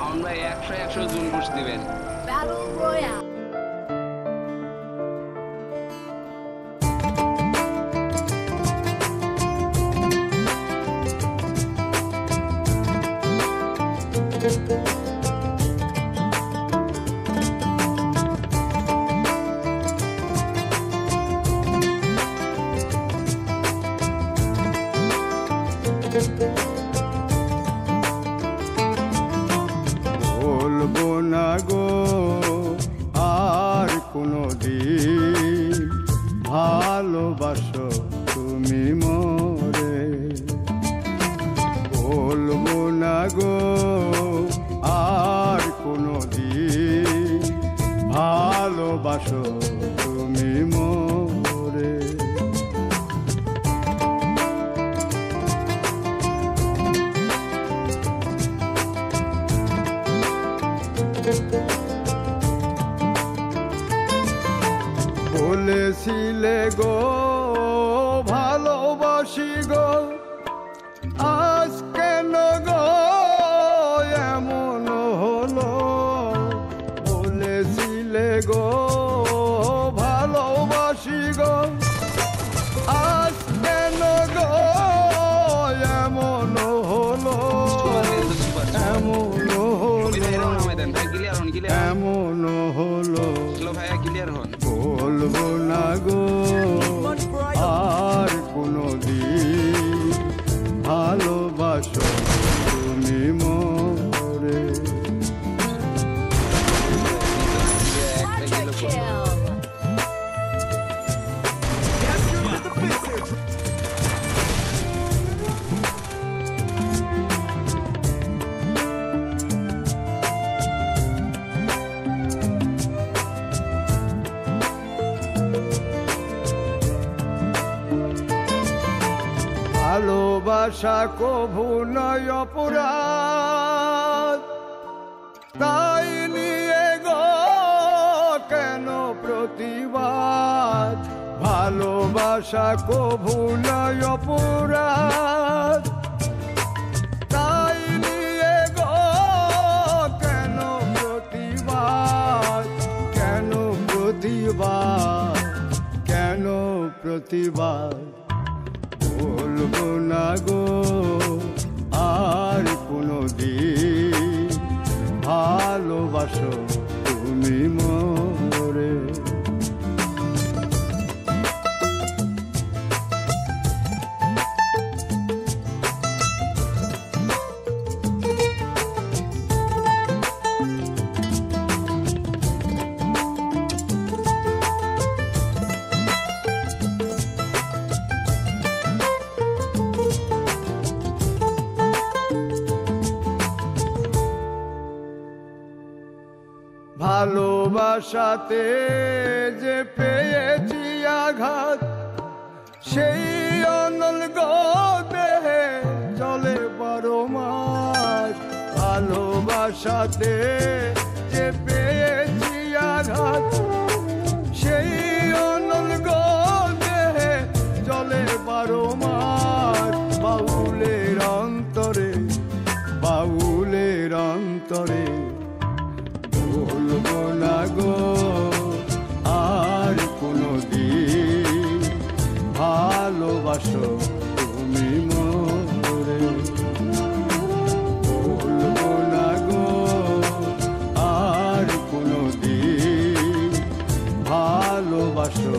মামুন ভাই 100 জুন ঘুষ দিবেন। Battle Royale. বলবো না গো আর কোনো দিন ভালোবাসো তুমি মোরে, বলবো না গো আর কোনো দিন ভালোবাসো তুমি মোরে। বলেছিলে গো ভালোবাসি গো, আজ কেন গো এমন হলো? বলেছিলে গো ভালোবাসি গো, আজ কেন গো এমন হলো? এমন এমন হলো, বলবো না গো আর কোনো দিন ভালোবাসো তুমি মোরে। Quadra kill. ভালোবাসা কভু নয় অপরাধ, তাই নিয়ে গো কেন প্রতিবাদ? ভালোবাসা কভু নয় অপরাধ, তাই নিয়ে গো কেন প্রতিবাদ? কেন প্রতিবাদ? কেন প্রতিবাদ? বলবো না গো আর কোনো দিন ভালোবাসো তুমি মোরে। ভালোবাসাতে যে পেয়েছি আঘাত, সেই অনল গো দেহে চলে 12 মাস। ভালোবাসাতে যে পেয়েছি আঘাত, সেই অনল গো দেহে চলে 12 মাস। বাউলের অন্তরে, বাউলের অন্তরে, বলবো না গো আর কোনো দিন ভালোবাসো তুমি মোরে। বলবো না গো আর কোনো দিন ভালোবাসো